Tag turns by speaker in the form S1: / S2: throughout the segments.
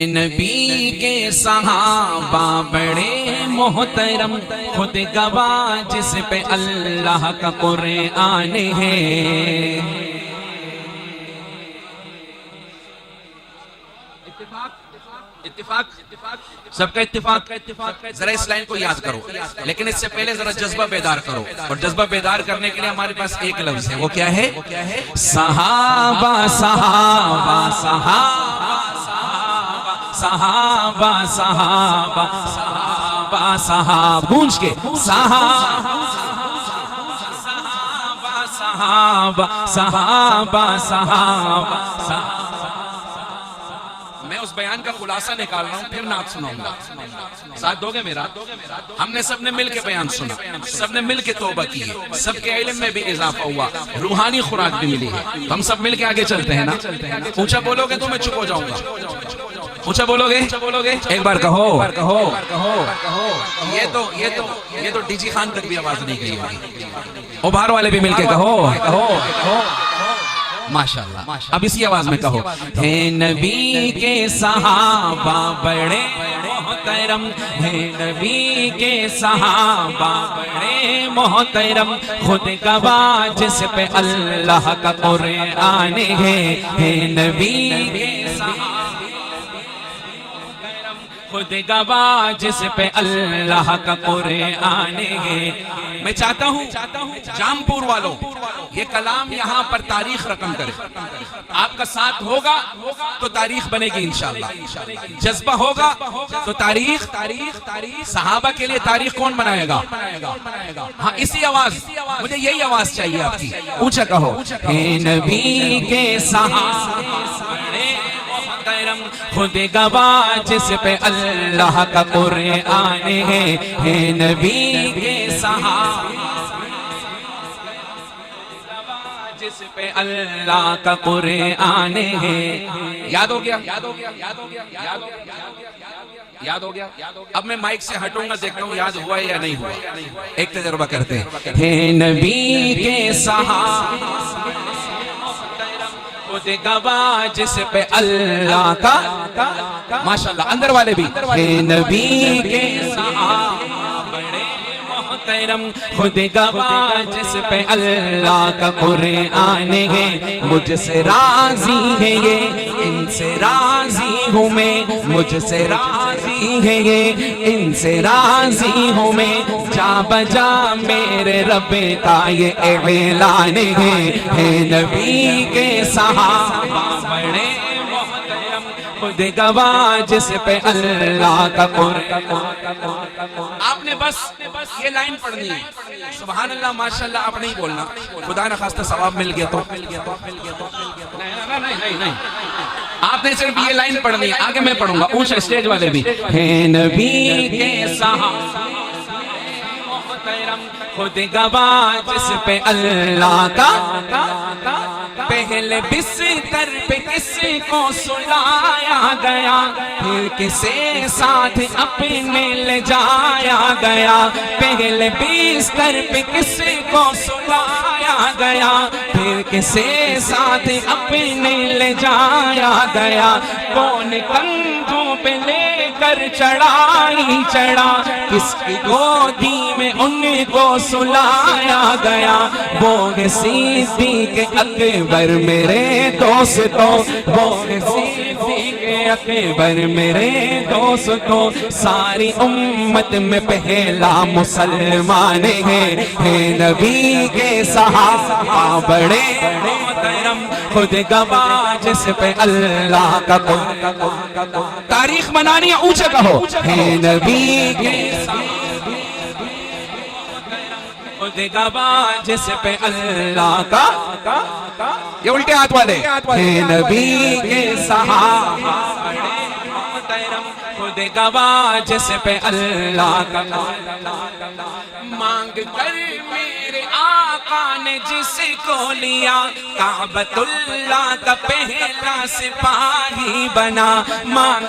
S1: نبی کے صحابہ بڑے محترم، خود گواہ جس پہ اللہ کا قرآن ہے۔ اتفاق سب کا اتفاق۔ ذرا اس لائن کو یاد کرو، لیکن اس سے پہلے ذرا جذبہ بیدار کرو، اور جذبہ بیدار کرنے کے لیے ہمارے پاس ایک لفظ ہے، وہ کیا ہے؟ صحابہ صحابہ صحابہ صحابہ صحابہ صحابہ صحابہ گونج کے صحابہ صحابہ صحابہ صحابہ۔ میں اس بیان کا خلاصہ نکال رہا ہوں، پھر نعت سناؤں گا، ساتھ دو گے میرا؟ ہم نے سب نے مل کے بیان سنا، سب نے مل کے توبہ کی ہے، سب کے علم میں بھی اضافہ ہوا، روحانی خوراک بھی ملی ہے، ہم سب مل کے آگے چلتے ہیں نا۔ اونچا بولو گے تو میں چپ ہو جاؤں گا، اونچا بولو گے ایک بار کہو۔ یہ تو ڈی جی خان تک بھی آواز نہیں گئی ہوگی، ابھار والے بھی مل کے کہو۔ ماشاءاللہ، اب اسی آواز میں کہو۔ ہے نبی کے صحابہ بڑے محترم، ہے نبی کے صحابہ بڑے محترم، خود گواہ جس پہ اللہ کا قرآن ہے نبی کے صحابہ، خود گواہ جس پہ اللہ کا قرآن ہے۔ میں چاہتا ہوں جام پور والوں یہ کلام یہاں پر تاریخ رقم کرے، آپ کا ساتھ ہوگا تو تاریخ بنے گی انشاءاللہ، جذبہ ہوگا تو تاریخ۔ صحابہ کے لیے تاریخ کون بنائے گا؟ ہاں اسی آواز، مجھے یہی آواز چاہیے آپ کی، اونچا کہو۔ اے نبی کے صحابہ بڑے محترم، خود گواہ جس پہ اللہ کا قرآن ہے نبی کے صحابہ جس پہ اللہ کا قرآن ہے۔ یاد ہو گیا؟ یاد ہو گیا؟ اب میں مائک سے ہٹوں گا، دیکھتا ہوں یاد ہوا ہے یا نہیں ہوا، ایک تجربہ کرتے ہیں۔ ہے نبی کے صحابہ خود گواہ جس پہ اللہ کا، ماشاءاللہ اندر والے بھی، ہے نبی کے صحابہ بڑے محترم، خود گواہ جس پہ اللہ کا قرآن ہے۔ مجھ سے راضی ہے یہ، ان سے راضی ہوں میں، مجھ سے راضی ہے یہ، ان سے راضی ہوں میں، جا بجا میرے رب کا یہ اعلان ہے نبی کے صحابہ بڑے محترم، خود گواہ جس پہ اللہ کا قرآن۔ آپ نے بس یہ لائن پڑھنی ہے، سبحان اللہ ماشاءاللہ، آپ نہیں بولنا، خدا نہ خواستہ ثواب مل گیا تو نہیں، آپ نے صرف یہ لائن پڑھنی ہے، آگے میں پڑھوں گا، اونچا اسٹیج والے بھی۔ ہے نبی کے صحابہ محترم، خود گواہ جس پہ اللہ کا، پہلے بستر پہ کس کو سلایا گیا، پھر کسے ساتھ اپنے لے جایا گیا، پہلے بستر پہ کس کو سلایا گیا، پھر کسے ساتھ اپنے لے جایا گیا، کون کندھوں پہ لے کر چڑھائی چڑھا، کس کی گودی میں ان کو سلایا گیا، وہ صدیق اکبر میرے دوستوں، وہ صدیق اکبر میرے دوستوں، ساری امت میں پہلا مسلمان ہے نبی کے صحابہ بڑے محترم، خود گواہ جس پہ اللہ کا قرآن۔ تاریخ بنانی ہے، اونچا کہو، ہے نبی کے صحابہ خود گواہ جس پہ اللہ کا، یہ الٹے ہاتھ والے، ہے نبی کے صحابہ بڑے محترم، خود گواہ جس پہ اللہ کا، مانگ کر میرے آقا نے جس کو لیا، کعبۃ اللہ کا پہلا سپاہی بنا، مانگ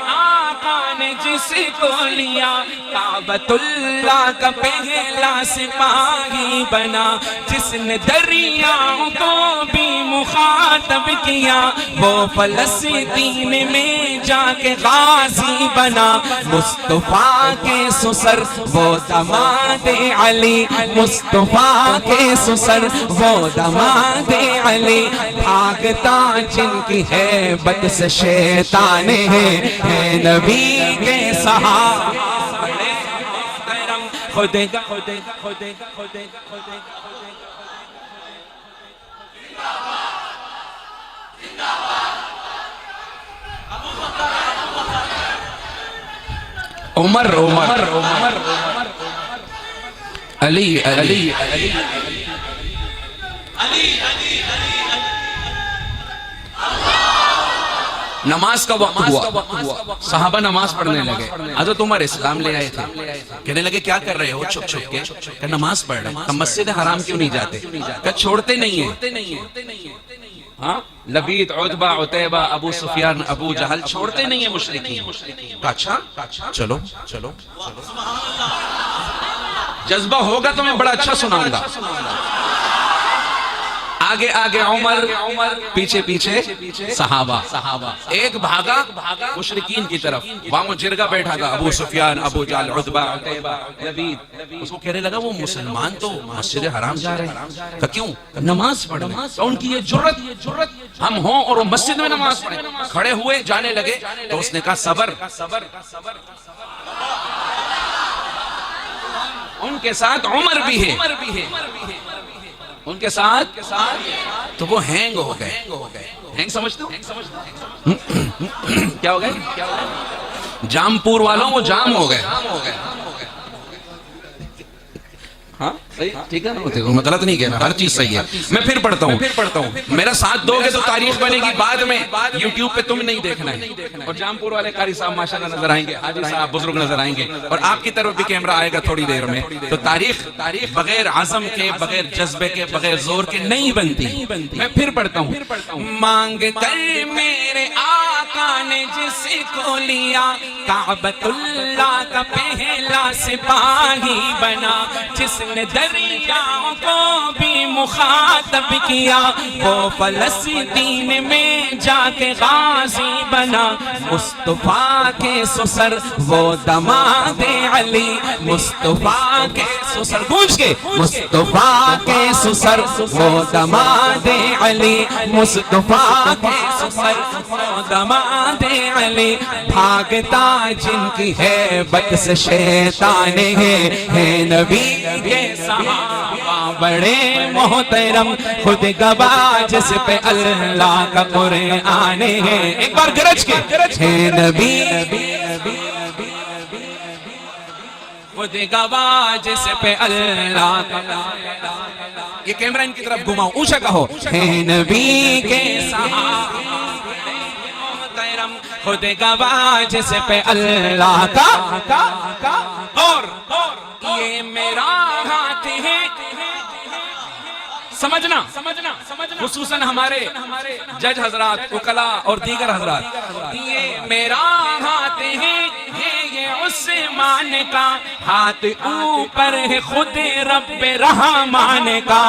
S1: آقا نے نے جس کو لیا کعبۃ اللہ کا پہلا سپاہی بنا، جس نے دریاؤں کو بھی مخاطب کیا وہ فلسطین میں جا کے غازی بنا، مصطفیٰ کے سسر وہ داماد علی، مصطفیٰ کے سسر وہ داماد علی، بھاگتا جن کی ہیبت سے شیطان ہے نبی کے صحابہ بڑے محترم، خودے گا خودے گا خودے گا خودے گا خودے گا عمر عمر عمر علی علی علی نماز کا وقت ہوا، صحابہ نماز پڑھنے لگے، حضرت عمر اسلام لے آئے تھے، کہنے لگے کیا کر رہے ہو چھپ چھپ کے؟ کہ نماز پڑھ رہے ہیں۔ ہم مسجد حرام کیوں نہیں جاتے؟ کہ چھوڑتے نہیں ہیں، ہاں لبید عتبہ عتیبہ ابو سفیان ابو جہل چھوڑتے نہیں ہیں مشرکین۔ اچھا چلو چلو جذبہ ہوگا تو میں بڑا اچھا سناؤں گا۔ آگے آگے عمر، پیچھے پیچھے صحابہ، ایک بھاگا مشرکین کی طرف، وہاں وہ جرگہ بیٹھا تھا ابو سفیان ابو جہل عتبہ عتیبہ لبید، اس کو کہنے لگا وہ مسلمان تو مسجد حرام جا رہے ہیں، کہ کیوں؟ نماز پڑھنے، تو ان کی یہ جرت ہم ہوں اور وہ مسجد میں نماز پڑھیں۔ کھڑے ہوئے جانے لگے تو اس نے کہا صبر، ان کے ساتھ عمر بھی ہے، ان کے ساتھ تو وہ ہینگ ہو گئے۔ ہینگ سمجھتے ہو کیا ہو گئے؟ جامپور والوں وہ جام ہو گئے۔ ہاں ٹھیک ہے میں غلط نہیں کہہ رہا، ہر چیز صحیح ہے۔ میں پھر پڑھتا ہوں، میرا ساتھ دو گے تو تاریخ بنے گی بعد میں، یوٹیوب پہ تم نہیں دیکھنا ہے، اور جامپور والے قاری صاحب ماشاءاللہ نظر آئیں گے، حاجی صاحب بزرگ نظر آئیں گے، اور آپ کی طرف بھی کیمرہ آئے گا تھوڑی دیر میں۔ تو تاریخ بغیر عزم کے، بغیر جذبے کے، بغیر زور کے نہیں بنتی۔ میں پھر پڑھتا ہوں، مانگ کر میرے آقا نے جس کو لیا کعبۃ اللہ کا پہلا سپاہی بنا، جس نے دریاؤں کو بھی مخاطب کیا وہ فلسطین میں جا کے غازی بنا، مصطفیٰ کے سسر وہ داماد علی، مصطفیٰ کے سسر گونج کے، مصطفیٰ کے سسر وہ داماد علی، مصطفیٰ کے سسر وہ داماد علی، بھاگتا جن کی ہیبت سے شیطان ہے نبی کے صحابہ بڑے محترم، خود گواہ جس پہ اللہ کا قرآن ہے، ایک بار گرج کے ہے نبی، خود گواہ جس پہ اللہ کا، یہ کیمرہ ان کی طرف گھماؤ، اونچا کہو ہے نبی کے صحابہ محترم، خود گواہ جس پہ اللہ کا، اور یہ میرا ہاتھ ہے، سمجھنا خصوصاً ہمارے جج حضرات، وکلا اور دیگر حضرات، یہ میرا ہاتھ ہے یہ عثمان کا، ہاتھ اوپر ہے خود رب رحمان کا،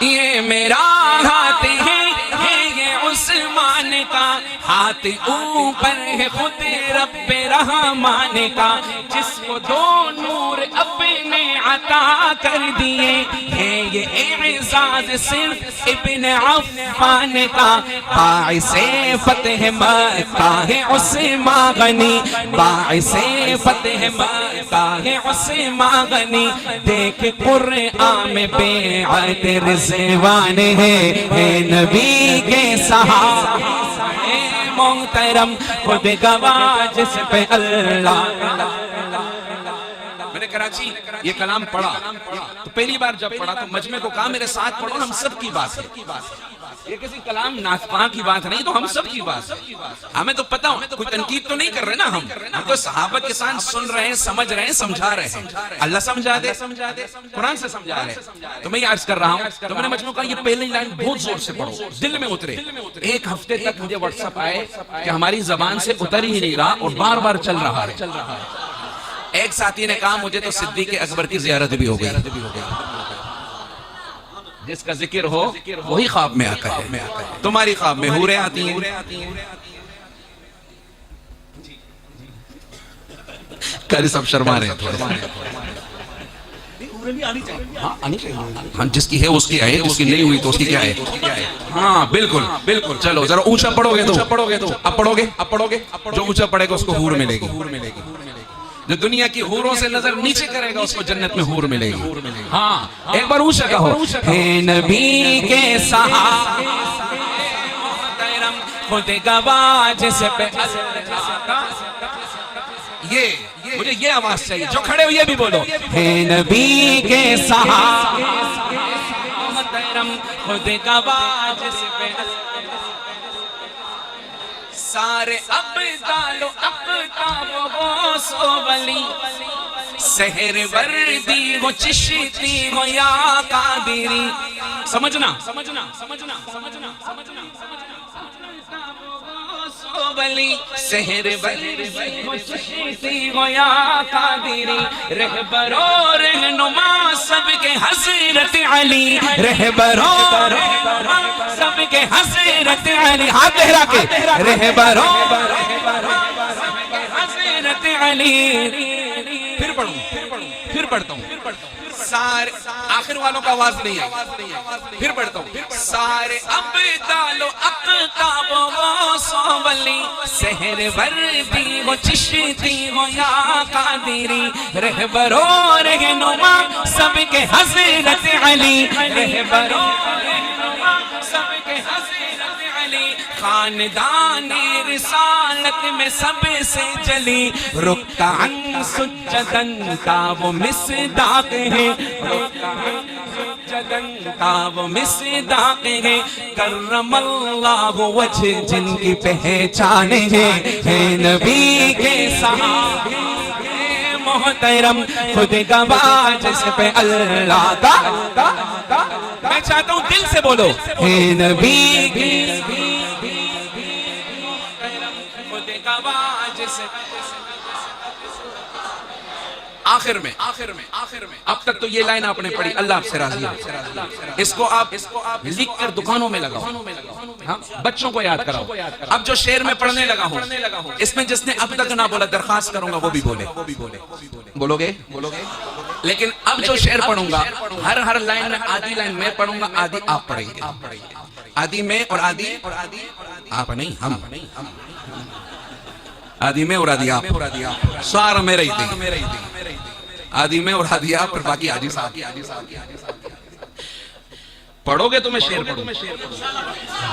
S1: یہ میرا ہاتھ ہے یہ عثمان کا، ہاتھ اوپر ہے خود رب رحمان کا، جس کو دو نور اپنے عطا کر دیے ہے یہ اعزاز صرف ابن عفان کا، باعث فتح مکہ ہے عثمان غنی، باعث فتح مکہ ہے عثمان غنی، دیکھ قرآن میں بیعت رضوان ہے نبی کے صحابہ محترم، خود گواہ جس پہ اللہ۔ میں نے کراچی یہ کلام پڑھا تو پہلی بار جب پڑھا تو مجمع کو کہا میرے ساتھ پڑھو، ہم سب کی بات ہے، یہ کسی کلام ناطقاں کی بات نہیں، تو ہم سب کی بات ہے. ہمیں تو پتہ ہو، کوئی تنقید تو نہیں کر رہے نا، ہم تو صحابہ کے ساتھ سن رہے ہیں، سمجھ رہے ہیں، سمجھا رہے ہیں. اللہ سمجھا دے، قرآن سے سمجھا رہے ہیں. تو میں یہ عرض کر رہا ہوں، تو میں نے مجموعہ کہا یہ پہلی لائن بہت زور سے پڑھو، دل میں اترے. ایک ہفتے تک مجھے واٹس ایپ آئے کہ ہماری زبان سے اتر ہی نہیں رہا اور بار بار چل رہا ہے. ایک ساتھی نے کہا مجھے تو صدیق اکبر کی زیارت بھی ہو گئی. جس کا ذکر ہو وہی خواب میں آتا ہے. تمہاری خواب میں حوریں آتی ہیں. کل سب شرما رہے ہیں. ہاں جس کی ہے اس کی آئے، جس کی نہیں ہوئی تو اس کی کیا ہے. ہاں بالکل بالکل. چلو ذرا اونچا پڑھو گے تو اب پڑھو گے جو اونچا پڑھے گا اس کو حور ملے گی. جو دنیا کی حوروں سے نظر نیچے کرے گا اس کو جنت میں حور ملے گی. ہاں ایک بار اونچا کہو. ہے نبی کے صحابہ محترم خود گواہ جس پہ یہ مجھے یہ آواز چاہیے. جو کھڑے ہو یہ بھی بولو. ہے نبی کے صحابہ محترم خود گواہ جس پہ سارے ابدال و اقتاب و غوث و ولی سحر وردی ہو چشتی ہو یا قادری. سمجھنا ولی سحر وردی ہو چشتی ہو یا قادری. رہبر و رہنما سب کے حضرت علی. رہبر و رہنما سب کے حضرت علی. ہاتھ لہرا کے. رہبر و سب کے حضرت علی. پھر پڑھتا ہوں. سارے آخر والوں کا آواز نہیں ہے. پھر پڑھتا ہوں. سارے ابدال و اقتاب و غوث و ولی سحر وردی ہو چشتی ہو یا قادری. رہبر و رہنما سب کے حضرت علی. رہبر و رہنما سب کے حضرت علی. خاندان رسالت میں سب سے جلی رکعن سجدن کا وہ مصداق ہے. رکعن سجدن کا وہ مصداق ہے. کرم اللہ وجہ جن کی پہچان ہے. ہے نبی کے صحابہ محترم خود گواہ جس پہ اللہ کا. میں چاہتا ہوں دل سے بولو. ہے نبی کے آخر میں اب تک تو یہ لائن آپ نے پڑھی. اللہ آپ سے راضی ہے. اس کو آپ لکھ کر دکانوں میں لگاؤ، بچوں کو یاد کراؤ. اب جو شعر میں پڑھنے لگا ہوں اس میں جس نے اب تک نہ بولا درخواست کروں گا وہ بھی بولے. بولو گے؟ لیکن اب جو شعر پڑھوں گا ہر لائن میں آدھی لائن میں پڑھوں گا، آدھی آپ پڑھیں گے. آدھی میں اور آدھی آپ نہیں، ہم. آدھی میں اور آدھی آپ. سارا میں رہی تھی. آدھی میں اور آدھی آپ، پھر باقی آدھی صاحب. پڑھو گے تو میں شعر پڑھوں.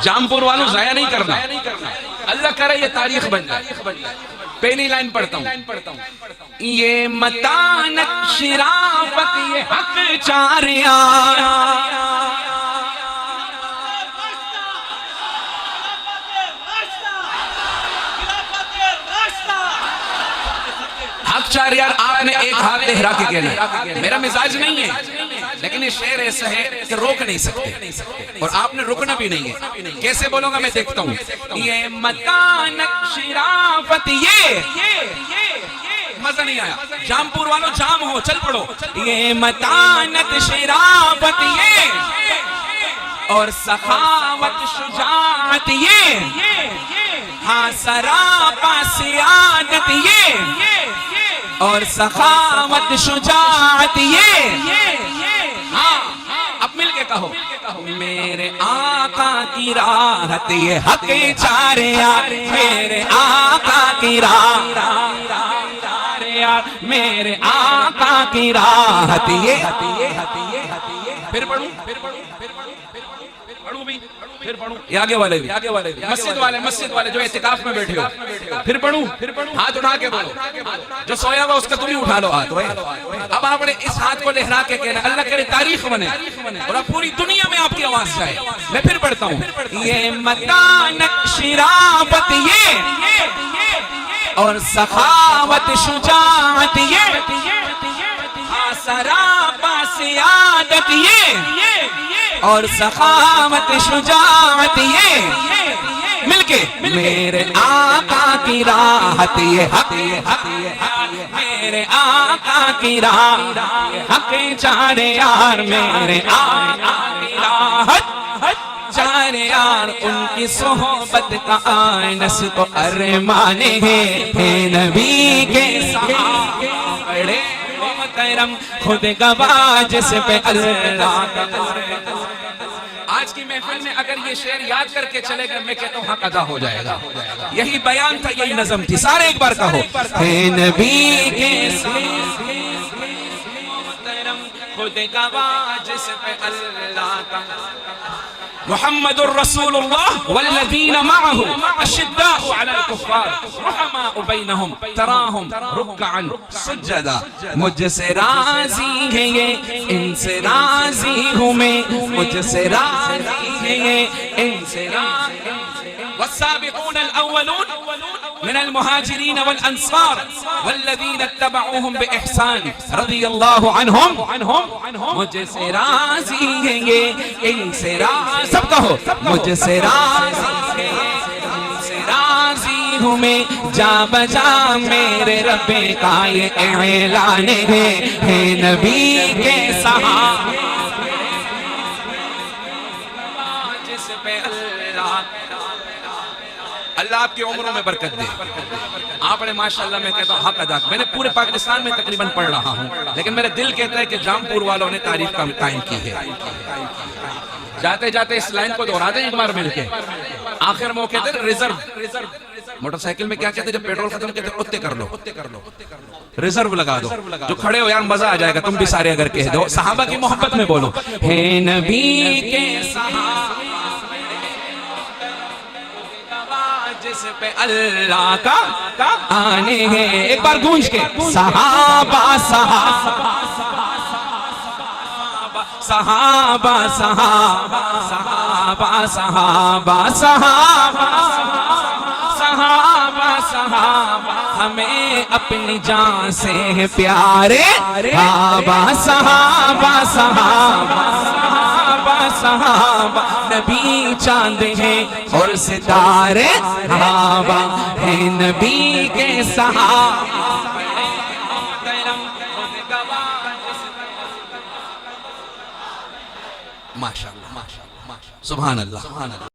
S1: جامپور والوں ضائع نہیں کرنا. اللہ کرے یہ تاریخ بن جائے. پہلی لائن پڑھتا ہوں. یہ متانت شرافت یہ حق چاریا. حق چار یار آپ نے ایک ہاتھ لہرا کے کہنا ہے. میرا مزاج نہیں ہے لیکن یہ شعر ایسا ہے کہ روک نہیں سکتے اور آپ نے رکنا بھی نہیں ہے. کیسے بولوں گا میں دیکھتا ہوں. یہ متانت شرافت یہ مزہ نہیں آیا. جامپور والوں جام ہو، چل پڑو. یہ متانت شرافت یہ اور سخاوت شجاعت یہ. ہاں سراپا سیادت یہ اور سخاوت شجاعت یہ. ہاں اب مل کے کہو. میرے آقا کی راحت یہ حق چار یار. میرے آقا کی راحت میرے آقا کی راحت یہ. پھر پڑھوں پھر پڑھوں. یہ آگے والے بھی مسجد والے جو اعتکاف میں بیٹھے ہو پھر پڑھوں. ہاتھ اٹھا کے بولو. جو سویا ہوا اس کا تم ہی اٹھا لو ہاتھ. اب اب آپ نے اس ہاتھ کو لہرا کے کہنا اللہ کرے تاریخ بنے اور اب پوری دنیا میں آپ کی آواز جائے. میں پھر پڑھتا ہوں. یہ متانت شرافت یہ اور سخاوت شجاعت یہ سراپا سیادت یہ اور سخاوت شجاعت یہ مل کے میرے آقا کی راحت یہ حق میرے آقا کی راحت حق چارے یار میرے آقا کی راحت چارے یار ان کی صحبت کا آئنس تو ارمان ہے نبی کے صحابہ محترم خود گواہ جس پہ اللہ کا. آج کی محفل میں اگر یہ شعر یاد کر کے چلے گا میں کہتا ہوں حق ادا ہو جائے گا. یہی بیان تھا یہی نظم تھی. سارے ایک بار کہو اے نبی کے محترم خود گواہ جس پہ اللہ کا. محمد الرسول اللہ والذین معه اشداء علی الکفار رحماء بینہم تراہم رکعا سجدا. مجھ سے راضی ہے یہ ان سے راضی ہوں میں مجھ سے راضی ہے یہ ان سے راضی. والسابقون الاولون من المهاجرين والانصار والذين اتبعوهم باحسان رضی اللہ عنہم مجھ سے راضی ہیں یہ ان سے راضی. سب کہو مجھ سے راضی ہے ان سے راضی ہوں میں جا بجا میرے رب کا یہ اعلان ہے نبی کے صحابہ جس پہ اللہ آپ کی عمروں میں برکت دے. آپ نے ماشاءاللہ میں کہتا ہوں حق ادا. میں نے پورے پاکستان میں تقریباً پڑھ رہا ہوں لیکن میرے دل کہتا ہے کہ جامپور والوں نے تاریخ کا قائم کی ہے. جاتے جاتے اس لائن کو دہرا دیں ایک بار مل کے. آخر میں وہ کہتے ہیں ریزرو. موٹر سائیکل میں کیا کہتے ہیں جب پیٹرول ختم کہتے ہیں اتے کر لو ریزرو لگا دو. جو کھڑے ہو یار مزہ آ جائے گا. تم بھی سارے اگر کہہ دو صحابہ کی محبت میں بولو ہے نبی کے صحابہ جس پہ اللہ کا آنے ہے. ایک بار گونج کے صحابہ صحابہ صحابہ صحابہ صحابہ صحابہ صحابہ صحابہ صحابہ ہمیں اپنی جان سے پیارے صحابہ صحابہ صحابہ صحابہ نبی چاند ہیں اور ستارے صحابہ ہیں نبی کے صحابہ. ماشاءاللہ سبحان اللہ.